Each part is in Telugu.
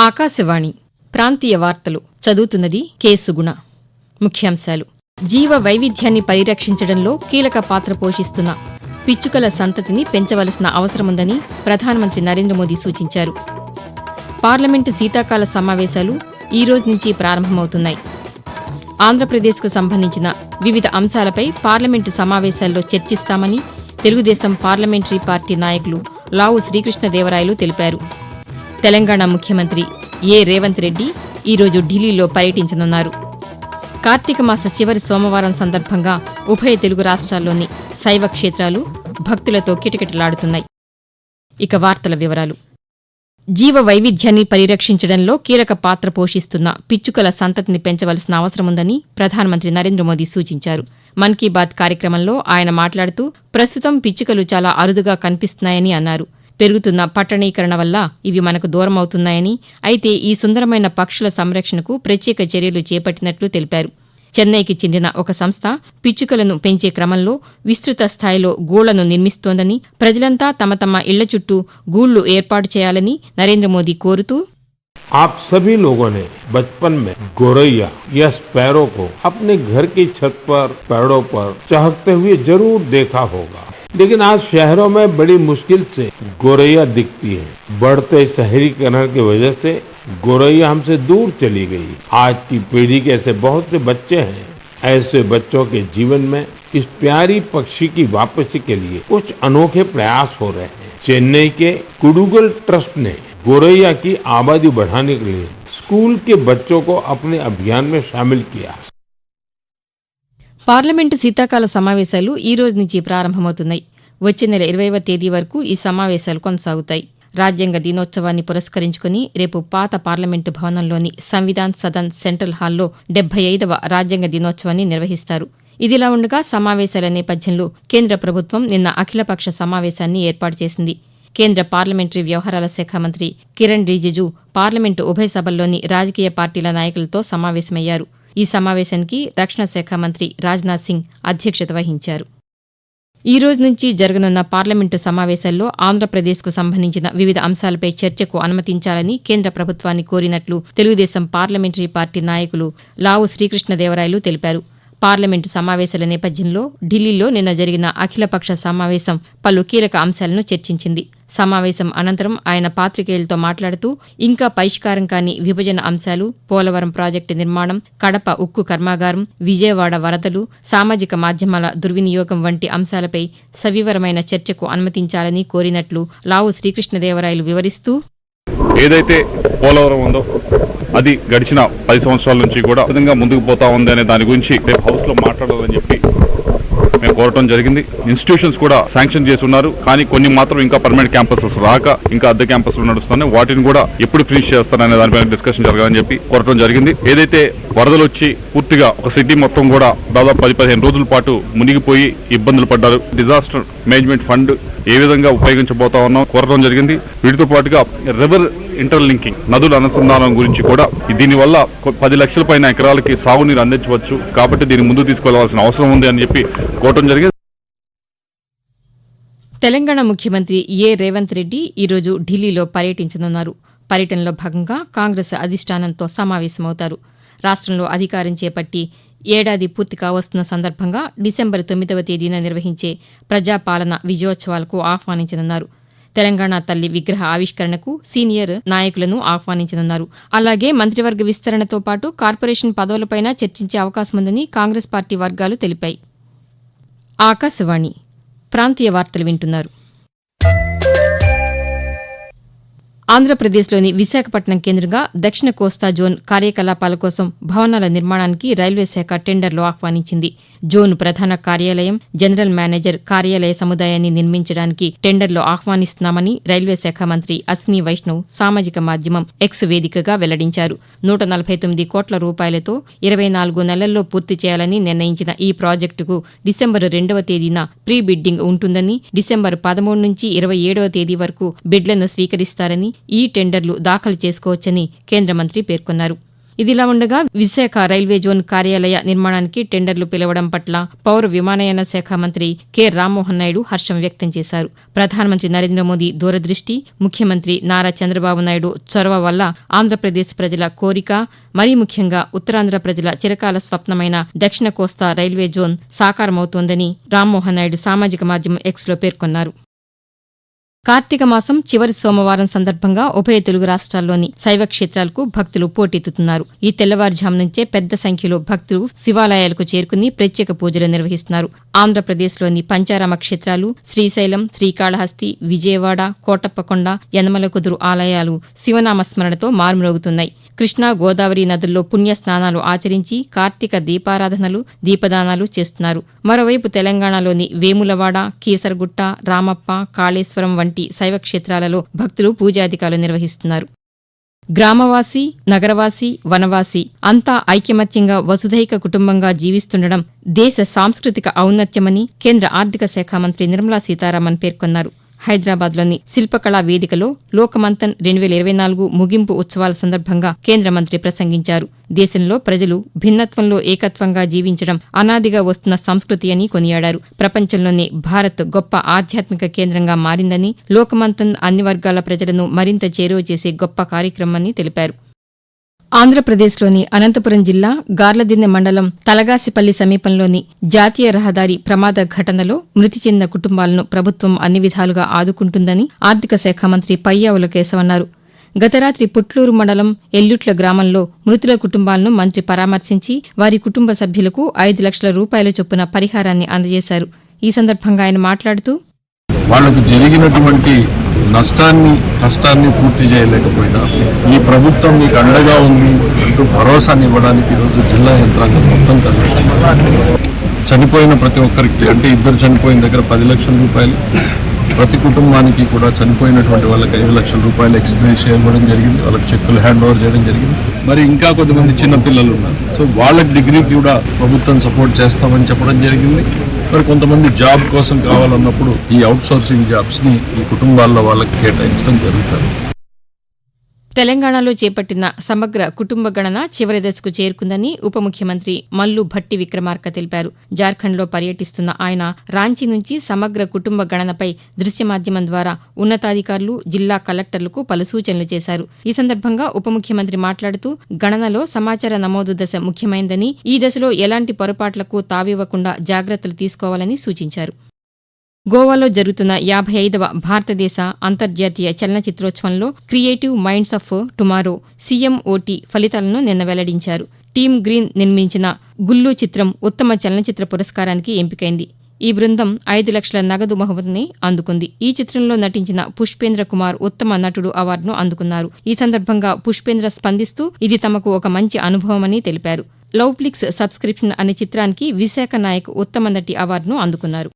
ఆకాశవాణి ప్రాంతీయ వార్తలు చదువుతున్నది కె సుగుణ. ముఖ్యాంశాలు: జీవ వైవిధ్యాన్ని పరిరక్షించడంలో కీలక పాత్ర పోషిస్తున్న పిచ్చుకల సంతతిని పెంచవలసిన అవసరముందని ప్రధానమంత్రి నరేంద్ర మోదీ సూచించారు. పార్లమెంటు శీతాకాల సమావేశాలు ఈ రోజు నుంచి ప్రారంభమవుతున్నాయి. ఆంధ్రప్రదేశ్కు సంబంధించిన వివిధ అంశాలపై పార్లమెంటు సమావేశాల్లో చర్చిస్తామని తెలుగుదేశం పార్లమెంటరీ పార్టీ నాయకులు లావు శ్రీకృష్ణదేవరాయలు తెలిపారు. తెలంగాణ ముఖ్యమంత్రి ఏ రేవంత్ రెడ్డి ఈరోజు ఢిల్లీలో పర్యటించనున్నారు. కార్తీక మాస చివరి సోమవారం సందర్భంగా ఉభయ తెలుగు రాష్ట్రాల్లోని శైవ క్షేత్రాలు భక్తులతో కిటకిటలాడుతున్నాయి. ఇక వార్తల వివరాలు: జీవ వైవిధ్యాన్ని పరిరక్షించడంలో కీలక పాత్ర పోషిస్తున్న పిచ్చుకల సంతతిని పెంచవలసిన అవసరముందని ప్రధానమంత్రి నరేంద్ర మోదీ సూచించారు. మన్ కీ బాత్ కార్యక్రమంలో ఆయన మాట్లాడుతూ ప్రస్తుతం పిచ్చుకలు చాలా అరుదుగా కనిపిస్తున్నాయని అన్నారు. పెరుగుతున్న పట్టణీకరణ వల్ల ఇవి మనకు దూరమవుతున్నాయని, అయితే ఈ సుందరమైన పక్షుల సంరక్షణకు ప్రత్యేక చర్యలు చేపట్టినట్లు తెలిపారు. చెన్నైకి చెందిన ఒక సంస్థ పిచ్చుకలను పెంచే క్రమంలో విస్తృత స్థాయిలో గూళ్లను నిర్మిస్తోందని, ప్రజలంతా తమ తమ ఇళ్ల చుట్టూ గూళ్లు ఏర్పాటు చేయాలని నరేంద్ర మోదీ కోరుతూ, आप सभी लोगों ने बचपन में गोरैया या स्पैरो को अपने घर की छत पर, पेड़ों पर चहकते हुए जरूर देखा होगा, लेकिन आज शहरों में बड़ी मुश्किल से गोरैया दिखती है. बढ़ते शहरीकरण की वजह से गोरैया हमसे दूर चली गई. आज की पीढ़ी के ऐसे बहुत से बच्चे हैं. ऐसे बच्चों के जीवन में इस प्यारी पक्षी की वापसी के लिए कुछ अनोखे प्रयास हो रहे हैं. चेन्नई के कुडुगल ट्रस्ट ने गोरैया की आबादी बढ़ाने के लिए स्कूल के बच्चों को अपने अभियान में शामिल किया. పార్లమెంటు శీతాకాల సమావేశాలు ఈ రోజు నుంచి ప్రారంభమవుతున్నాయి. వచ్చే నెల 20వ తేదీ వరకు ఈ సమావేశాలు కొనసాగుతాయి. రాజ్యాంగ దినోత్సవాన్ని పురస్కరించుకుని రేపు పాత పార్లమెంటు భవనంలోని సంవిధాన్ సదన్ సెంట్రల్ హాల్లో 75వ రాజ్యాంగ దినోత్సవాన్ని నిర్వహిస్తారు. ఇదిలా ఉండగా సమావేశాల నేపథ్యంలో కేంద్ర ప్రభుత్వం నిన్న అఖిలపక్ష సమావేశాన్ని ఏర్పాటు చేసింది. కేంద్ర పార్లమెంటరీ వ్యవహారాల శాఖ మంత్రి కిరణ్ రిజిజు పార్లమెంటు ఉభయ సభల్లోని రాజకీయ పార్టీల నాయకులతో సమావేశమయ్యారు. ఈ సమావేశానికి రక్షణ శాఖ మంత్రి రాజ్నాథ్ సింగ్ అధ్యక్షత వహించారు. ఈ రోజు నుంచి జరగనున్న పార్లమెంటు సమావేశాల్లో ఆంధ్రప్రదేశ్కు సంబంధించిన వివిధ అంశాలపై చర్చకు అనుమతించాలని కేంద్ర ప్రభుత్వాన్ని కోరినట్లు తెలుగుదేశం పార్లమెంటరీ పార్టీ నాయకులు లావు శ్రీకృష్ణదేవరాయలు తెలిపారు. పార్లమెంటు సమావేశాల నేపథ్యంలో ఢిల్లీలో నిన్న జరిగిన అఖిలపక్ష సమావేశం పలు కీలక అంశాలను చర్చించింది. సమావేశం అనంతరం ఆయన పాతికేయులతో మాట్లాడుతూ ఇంకా పరిష్కారం కాని విభజన అంశాలు, పోలవరం ప్రాజెక్టు నిర్మాణం, కడప ఉక్కు కర్మాగారం, విజయవాడ వరదలు, సామాజిక మాధ్యమాల దుర్వినియోగం వంటి అంశాలపై సవివరమైన చర్చకు అనుమతించాలని కోరినట్లు లావు శ్రీకృష్ణదేవరాయలు వివరిస్తూ, ఏదైతే పోలవరం ఉందో అది గడిచిన 10 సంవత్సరాల నుంచి కూడా విధంగా ముందుకు పోతా ఉంది అనే దాని గురించి రేపు హౌస్ లో మాట్లాడాలని చెప్పి మేము కోరటం జరిగింది. ఇన్స్టిట్యూషన్స్ కూడా శాంక్షన్ చేసి ఉన్నారు, కానీ కొన్ని మాత్రం ఇంకా పర్మనెంట్ క్యాంపసెస్ రాక ఇంకా అద్దె క్యాంపస్లు నడుస్తున్నాయి. వాటిని కూడా ఎప్పుడు ఫినిష్ చేస్తారనే దానిపైన డిస్కషన్ జరగాలని చెప్పి కోరటం జరిగింది. ఏదైతే వరదలు వచ్చి పూర్తిగా ఒక సిటీ మొత్తం కూడా దాదాపు 10-15 రోజుల పాటు మునిగిపోయి ఇబ్బందులు పడ్డారు. డిజాస్టర్ మేనేజ్మెంట్ ఫండ్ ఏ విధంగా ఉపయోగించబోతా ఉన్నాం కోరటం జరిగింది. వీటితో పాటుగా రివర్ ఇంటర్లింకింగ్, నదుల అనుసంధానం గురించి కూడా దీనివల్ల 10 లక్షల పైన ఎకరాలకి సాగునీరు అందించవచ్చు, కాబట్టి దీన్ని ముందుకు తీసుకెళ్లాల్సిన అవసరం ఉంది అని చెప్పి కోరటం జరిగింది. తెలంగాణ ముఖ్యమంత్రి ఏ రేవంత్ రెడ్డి ఈరోజు ఢిల్లీలో పర్యటించనున్నారు. పర్యటనలో భాగంగా కాంగ్రెస్ అధిష్టానంతో సమావేశమవుతారు. రాష్ట్రంలో అధికారం చేపట్టి ఏడాది పూర్తి కావస్తున్న సందర్భంగా డిసెంబర్ 9వ తేదీన నిర్వహించే ప్రజాపాలన విజయోత్సవాలకు ఆహ్వానించనున్నారు. తెలంగాణ తల్లి విగ్రహ ఆవిష్కరణకు సీనియర్ నాయకులను ఆహ్వానించనున్నారు. అలాగే మంత్రివర్గ విస్తరణతో పాటు కార్పొరేషన్ పదవులపైన చర్చించే అవకాశముందని కాంగ్రెస్ పార్టీ వర్గాలు తెలిపాయి. ఆకాశవాణి ప్రాంతీయ వార్తలు వింటున్నారు. ఆంధ్రప్రదేశ్లోని విశాఖపట్నం కేంద్రంగా దక్షిణ కోస్తా జోన్ కార్యకలాపాల కోసం భవనాల నిర్మాణానికి రైల్వే శాఖ టెండర్లు ఆహ్వానించింది. జోన్ ప్రధాన కార్యాలయం, జనరల్ మేనేజర్ కార్యాలయ సముదాయాన్ని నిర్మించడానికి టెండర్లు ఆహ్వానిస్తున్నామని రైల్వే శాఖ మంత్రి అశ్విని వైష్ణవ్ సామాజిక మాధ్యమం ఎక్స్ వేదికగా వెల్లడించారు. 149 కోట్ల రూపాయలతో 24 నెలల్లో పూర్తి చేయాలని నిర్ణయించిన ఈ ప్రాజెక్టుకు డిసెంబర్ 2వ తేదీన ప్రీ బిడ్డింగ్ ఉంటుందని, డిసెంబర్ 13 నుంచి 27వ తేదీ వరకు బిడ్లను స్వీకరిస్తారని, ఈ టెండర్లు దాఖలు చేసుకోవచ్చని కేంద్ర మంత్రి పేర్కొన్నారు. ఇదిలా ఉండగా విశాఖ రైల్వే జోన్ కార్యాలయ నిర్మాణానికి టెండర్లు పిలవడం పట్ల పౌర విమానయాన శాఖ మంత్రి కె రామ్మోహన్ నాయుడు హర్షం వ్యక్తం చేశారు. ప్రధానమంత్రి నరేంద్ర మోదీ దూరదృష్టి, ముఖ్యమంత్రి నారా చంద్రబాబు నాయుడు చొరవ వల్ల ఆంధ్రప్రదేశ్ ప్రజల కోరిక, మరీ ముఖ్యంగా ఉత్తరాంధ్ర ప్రజల చిరకాల స్వప్నమైన దక్షిణ కోస్తా రైల్వే జోన్ సాకారమవుతోందని రామ్మోహన్ నాయుడు సామాజిక మాధ్యమం ఎక్స్లో పేర్కొన్నారు. కార్తీక మాసం చివరి సోమవారం సందర్భంగా ఉభయ తెలుగు రాష్ట్రాల్లోని శైవ క్షేత్రాలకు భక్తులు పోటెత్తుతున్నారు. ఈ తెల్లవారుజాము నుంచే పెద్ద సంఖ్యలో భక్తులు శివాలయాలకు చేరుకుని ప్రత్యేక పూజలు నిర్వహిస్తున్నారు. ఆంధ్రప్రదేశ్లోని పంచారామ క్షేత్రాలు శ్రీశైలం, శ్రీకాళహస్తి, విజయవాడ, కోటప్పకొండ, యనమల కుదురు ఆలయాలు శివనామస్మరణతో మారుమ్రోగుతున్నాయి. కృష్ణా, గోదావరి నదుల్లో పుణ్యస్నానాలు ఆచరించి కార్తీక దీపారాధనలు, దీపదానాలు చేస్తున్నారు. మరోవైపు తెలంగాణలోని వేములవాడ, కీసరగుట్ట, రామప్ప, కాళేశ్వరం వంటి శైవ క్షేత్రాలలో భక్తులు పూజాధికాలు నిర్వహిస్తున్నారు. గ్రామవాసి, నగరవాసి, వనవాసి అంతా ఐకమత్యంగా వసుధైక కుటుంబంగా జీవిస్తుండడం దేశ సాంస్కృతిక ఔన్నత్యమని కేంద్ర ఆర్థిక శాఖ మంత్రి నిర్మలా సీతారామన్ పేర్కొన్నారు. హైదరాబాద్లోని శిల్పకళా వేదికలో లోకమంతన్ 2024 ముగింపు ఉత్సవాల సందర్భంగా కేంద్ర మంత్రి ప్రసంగించారు. దేశంలో ప్రజలు భిన్నత్వంలో ఏకత్వంగా జీవించడం అనాదిగా వస్తున్న సంస్కృతి అని కొనియాడారు. ప్రపంచంలోనే భారత్ గొప్ప ఆధ్యాత్మిక కేంద్రంగా మారిందని, లోకమంతన్ అన్ని వర్గాల ప్రజలను మరింత చేరువ చేసే గొప్ప కార్యక్రమని తెలిపారు. ఆంధ్రప్రదేశ్లోని అనంతపురం జిల్లా గార్లదిన్నె మండలం తలగాసిపల్లి సమీపంలోని జాతీయ రహదారి ప్రమాద ఘటనలో మృతి చెందిన కుటుంబాలను ప్రభుత్వం అన్ని విధాలుగా ఆదుకుంటుందని ఆర్థిక శాఖ మంత్రి పయ్యావుల కేశవ్ అన్నారు. గత రాత్రి పుట్లూరు మండలం ఎల్లుట్ల గ్రామంలో మృతుల కుటుంబాలను మంత్రి పరామర్శించి వారి కుటుంబ సభ్యులకు 5 లక్షల రూపాయల చొప్పున పరిహారాన్ని అందజేశారు. ఈ సందర్భంగా ఆయన మాట్లాడుతూ, వాళ్లకు జరిగినటువంటి కష్టాన్ని పూర్తి చేయలేకపోయినా ఈ ప్రభుత్వం మీకు అండగా ఉంది అంటూ భరోసాని ఇవ్వడానికి ఈరోజు జిల్లా యంత్రాంగం మొత్తం కలిసి చనిపోయిన ప్రతి ఒక్కరికి, అంటే ఇద్దరు చనిపోయిన దగ్గర 10 లక్షల రూపాయలు, ప్రతి కుటుంబానికి కూడా చనిపోయినటువంటి వాళ్ళకి 5 లక్షల రూపాయలు ఎక్స్ప్రెస్ చేయడం జరిగింది. వాళ్ళకి చెక్కులు హ్యాండ్ ఓవర్ చేయడం జరిగింది. మరి ఇంకా కొంతమంది చిన్న పిల్లలు ఉన్నారు. సో వాళ్ళకి డిగ్రీకి కూడా ప్రభుత్వం సపోర్ట్ చేస్తామని చెప్పడం జరిగింది. మరి కొంతమంది జాబ్ కోసం కావాలన్నప్పుడు ఈ అవుట్ సోర్సింగ్ జాబ్స్ ని ఈ కుటుంబాల్లో వాళ్ళకి కేటాయించడం జరుగుతుంది. తెలంగాణలో చేపట్టిన సమగ్ర కుటుంబ గణన చివరి దశకు చేరుకుందని ఉప ముఖ్యమంత్రి మల్లు భట్టి విక్రమార్క తెలిపారు. జార్ఖండ్లో పర్యటిస్తున్న ఆయన రాంచీ నుంచి సమగ్ర కుటుంబ గణనపై దృశ్య మాధ్యమం ద్వారా ఉన్నతాధికారులు, జిల్లా కలెక్టర్లకు పలు సూచనలు చేశారు. ఈ సందర్భంగా ఉప ముఖ్యమంత్రి మాట్లాడుతూ, గణనలో సమాచార నమోదు దశ ముఖ్యమైందని, ఈ దశలో ఎలాంటి పొరపాట్లకు తావివ్వకుండా జాగ్రత్తలు తీసుకోవాలని సూచించారు. గోవాలో జరుగుతున్న 55వ భారతదేశ అంతర్జాతీయ చలనచిత్రోత్సవంలో creative minds of tomorrow CMOT ఫలితాలను నిన్న వెల్లడించారు. టీమ్ గ్రీన్ నిర్మించిన గుల్లు చిత్రం ఉత్తమ చలనచిత్ర పురస్కారానికి ఎంపికైంది. ఈ బృందం 5 లక్షల నగదు బహుమతిని అందుకుంది. ఈ చిత్రంలో నటించిన పుష్పేంద్ర కుమార్ ఉత్తమ నటుడు అవార్డును అందుకున్నారు. ఈ సందర్భంగా పుష్పేంద్ర స్పందిస్తూ, ఇది తమకు ఒక మంచి అనుభవమని తెలిపారు. లవ్ఫ్లిక్స్ సబ్స్క్రిప్షన్ అనే చిత్రానికి విశాఖ నాయక్ ఉత్తమ నటి అవార్డును అందుకున్నారు.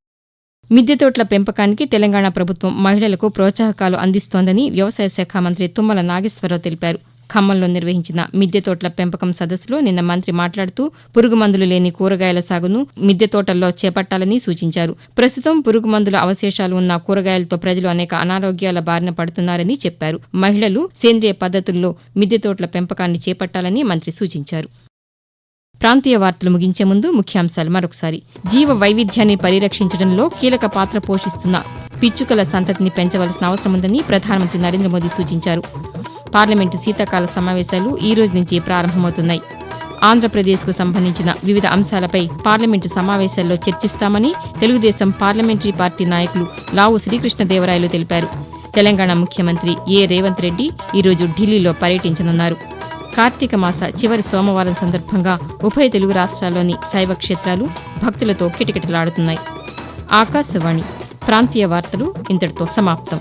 మిద్దె తోటల పెంపకానికి తెలంగాణ ప్రభుత్వం మహిళలకు ప్రోత్సాహకాలు అందిస్తోందని వ్యవసాయ శాఖ మంత్రి తుమ్మల నాగేశ్వరరావు తెలిపారు. ఖమ్మంలో నిర్వహించిన మిద్దె తోటల పెంపకం సదస్సులో నిన్న మంత్రి మాట్లాడుతూ, పురుగు మందులు లేని కూరగాయల సాగును మిద్దె తోటల్లో చేపట్టాలని సూచించారు. ప్రస్తుతం పురుగు మందుల అవశేషాలు ఉన్న కూరగాయలతో ప్రజలు అనేక అనారోగ్యాల బారిన పడుతున్నారని చెప్పారు. మహిళలు సేంద్రియ పద్ధతుల్లో మిద్దె తోటల పెంపకాన్ని చేపట్టాలని మంత్రి సూచించారు. ప్రాంతీయ వార్తలు ముగించే ముందు ముఖ్యాంశాలు మరొకసారి. జీవ వైవిధ్యాన్ని పరిరక్షించడంలో కీలక పాత్ర పోషిస్తున్న పిచ్చుకల సంతతిని పెంచవలసిన అవసరముందని ప్రధానమంత్రి నరేంద్ర మోదీ సూచించారు. పార్లమెంటు శీతాకాల సమావేశాలు ఈ రోజు నుంచి ప్రారంభమవుతున్నాయి. ఆంధ్రప్రదేశ్కు సంబంధించిన వివిధ అంశాలపై పార్లమెంటు సమావేశాల్లో చర్చిస్తామని తెలుగుదేశం పార్లమెంటరీ పార్టీ నాయకులు లావు శ్రీకృష్ణదేవరాయలు తెలిపారు. తెలంగాణ ముఖ్యమంత్రి రేవంత్ రెడ్డి ఈరోజు ఢిల్లీలో పర్యటించనున్నారు. కార్తీక మాస చివరి సోమవారం సందర్భంగా ఉభయ తెలుగు రాష్ట్రాల్లోని శైవ క్షేత్రాలు భక్తులతో కిటకిటలాడుతున్నాయి. ఆకాశవాణి ప్రాంతీయ వార్తలు ఇంతటితో సమాప్తం.